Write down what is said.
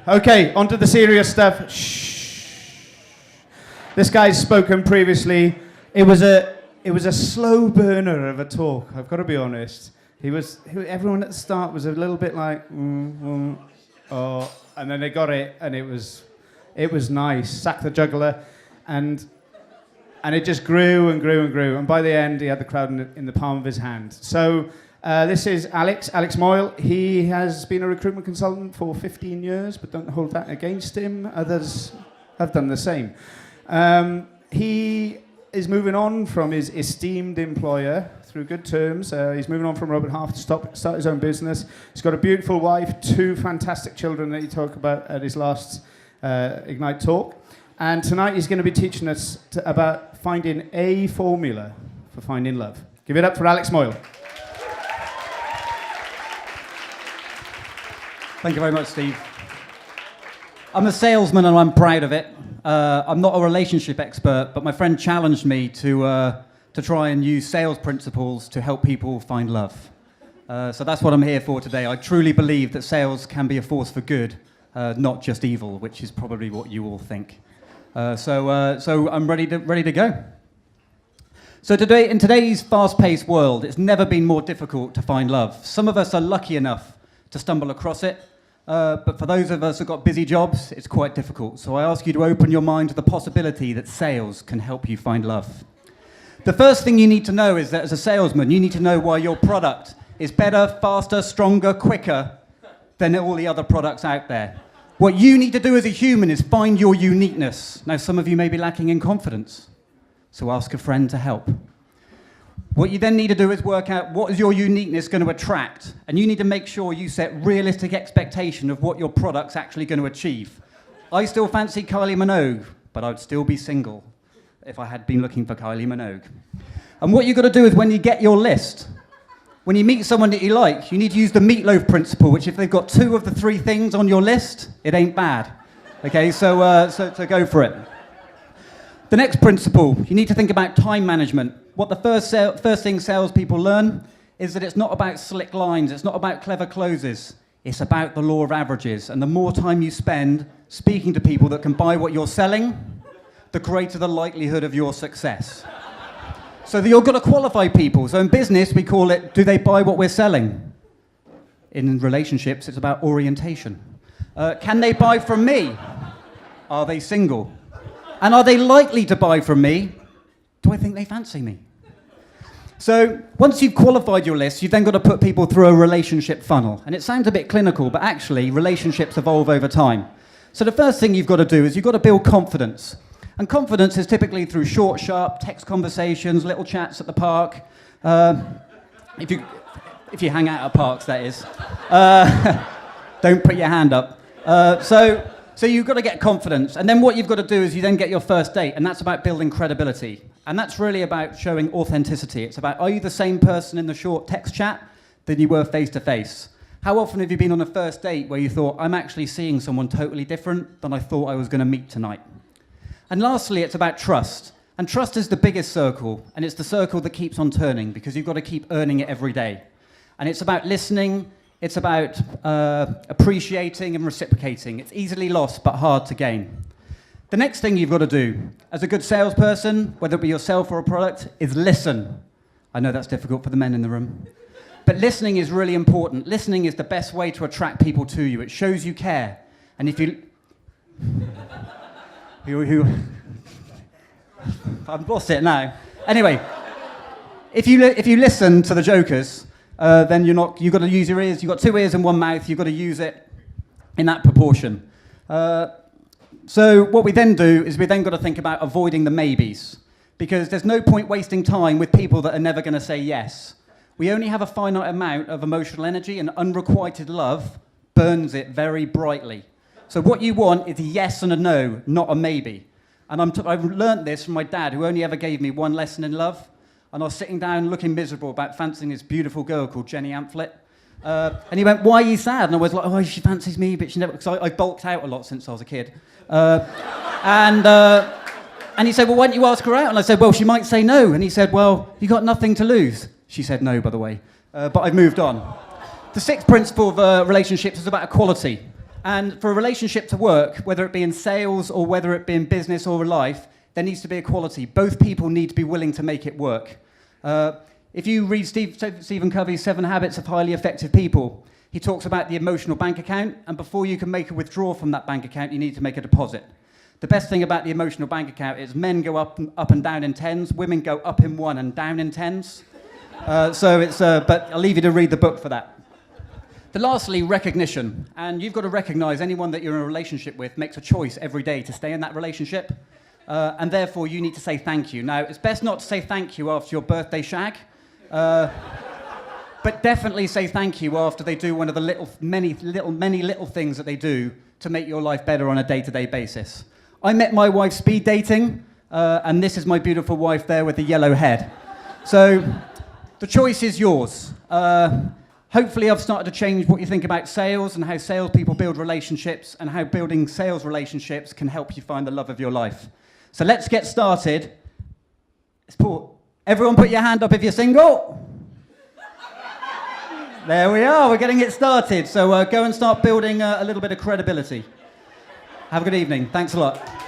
Okay, on to the serious stuff. Shh. This guy's spoken previously. It was a slow burner of a talk, I've got to be honest. Everyone at the start was a little bit like, oh, and then they got it, and it was nice. Sack the juggler, and it just grew and grew and grew. And by the end, he had the crowd in the palm of his hand. So this is Alex Moyle. He has been a recruitment consultant for 15 years, but don't hold that against him. Others have done the same. He is moving on from his esteemed employer through good terms. He's moving on from Robert Half to start his own business. He's got a beautiful wife, 2 fantastic children that he talked about at his last Ignite talk. And tonight he's going to be teaching us about finding a formula for finding love. Give it up for Alex Moyle. Thank you very much, Steve. I'm a salesman and I'm proud of it. I'm not a relationship expert, but my friend challenged me to try and use sales principles to help people find love. So that's what I'm here for today. I truly believe that sales can be a force for good, not just evil, which is probably what you all think. So I'm ready to go. So today, in today's fast-paced world, it's never been more difficult to find love. Some of us are lucky enough to stumble across it, but for those of us who've got busy jobs, it's quite difficult. So I ask you to open your mind to the possibility that sales can help you find love. The first thing you need to know is that as a salesman, you need to know why your product is better, faster, stronger, quicker than all the other products out there. What you need to do as a human is find your uniqueness. Now, some of you may be lacking in confidence, so ask a friend to help. What you then need to do is work out what is your uniqueness going to attract, and you need to make sure you set realistic expectation of what your product's actually going to achieve. I still fancy Kylie Minogue, but I'd still be single if I had been looking for Kylie Minogue. And what you've got to do is when you get your list, when you meet someone that you like, you need to use the meatloaf principle, which if they've got 2 of the 3 things on your list, it ain't bad. Okay, so go for it. The next principle, you need to think about time management. What the first thing salespeople learn is that it's not about slick lines, it's not about clever closes, it's about the law of averages. And the more time you spend speaking to people that can buy what you're selling, the greater the likelihood of your success. So you've got to qualify people. So in business, we call it, do they buy what we're selling? In relationships, it's about orientation. Can they buy from me? Are they single? And are they likely to buy from me? Do I think they fancy me? So once you've qualified your list, you've then got to put people through a relationship funnel. And it sounds a bit clinical, but actually relationships evolve over time. So the first thing you've got to do is you've got to build confidence. And confidence is typically through short, sharp text conversations, little chats at the park. If you hang out at parks, that is. Don't put your hand up. So you've got to get confidence. And then what you've got to do is you then get your first date. And that's about building credibility. And that's really about showing authenticity. It's about, are you the same person in the short text chat than you were face to face? How often have you been on a first date where you thought, I'm actually seeing someone totally different than I thought I was going to meet tonight? And lastly, it's about trust. And trust is the biggest circle, and it's the circle that keeps on turning because you've got to keep earning it every day. And it's about listening, it's about appreciating and reciprocating. It's easily lost, but hard to gain. The next thing you've got to do, as a good salesperson, whether it be yourself or a product, is listen. I know that's difficult for the men in the room. But listening is really important. Listening is the best way to attract people to you. It shows you care. And if you... I've lost it now. Anyway, if you listen to the jokers, then you've got to use your ears. You've got 2 ears and 1 mouth. You've got to use it in that proportion. So what we then do is we then got to think about avoiding the maybes, because there's no point wasting time with people that are never going to say yes. We only have a finite amount of emotional energy, and unrequited love burns it very brightly. So what you want is a yes and a no, not a maybe. And I've learned this from my dad, who only ever gave me 1 lesson in love. And I was sitting down looking miserable about fancying this beautiful girl called Jenny Amphlett. And he went, why are you sad? And I was like, oh, she fancies me, but she never... Because I bulked out a lot since I was a kid. And he said, well, why don't you ask her out? And I said, well, she might say no. And he said, well, you got nothing to lose. She said no, by the way. But I've moved on. The 6th principle of relationships is about equality. And for a relationship to work, whether it be in sales or whether it be in business or life, there needs to be equality. Both people need to be willing to make it work. If you read Stephen Covey's 7 Habits of Highly Effective People, he talks about the emotional bank account, and before you can make a withdrawal from that bank account, you need to make a deposit. The best thing about the emotional bank account is men go up and down in tens, women go up in 1 and down in tens. But I'll leave you to read the book for that. Lastly, recognition. And you've got to recognize anyone that you're in a relationship with makes a choice every day to stay in that relationship. And therefore, you need to say thank you. Now, it's best not to say thank you after your birthday shag. But definitely say thank you after they do one of the many little things that they do to make your life better on a day-to-day basis. I met my wife speed dating, and this is my beautiful wife there with the yellow head. So the choice is yours. Hopefully I've started to change what you think about sales and how salespeople build relationships and how building sales relationships can help you find the love of your life. So let's get started. Everyone put your hand up if you're single. There we are, we're getting it started. So go and start building a little bit of credibility. Have a good evening. Thanks a lot.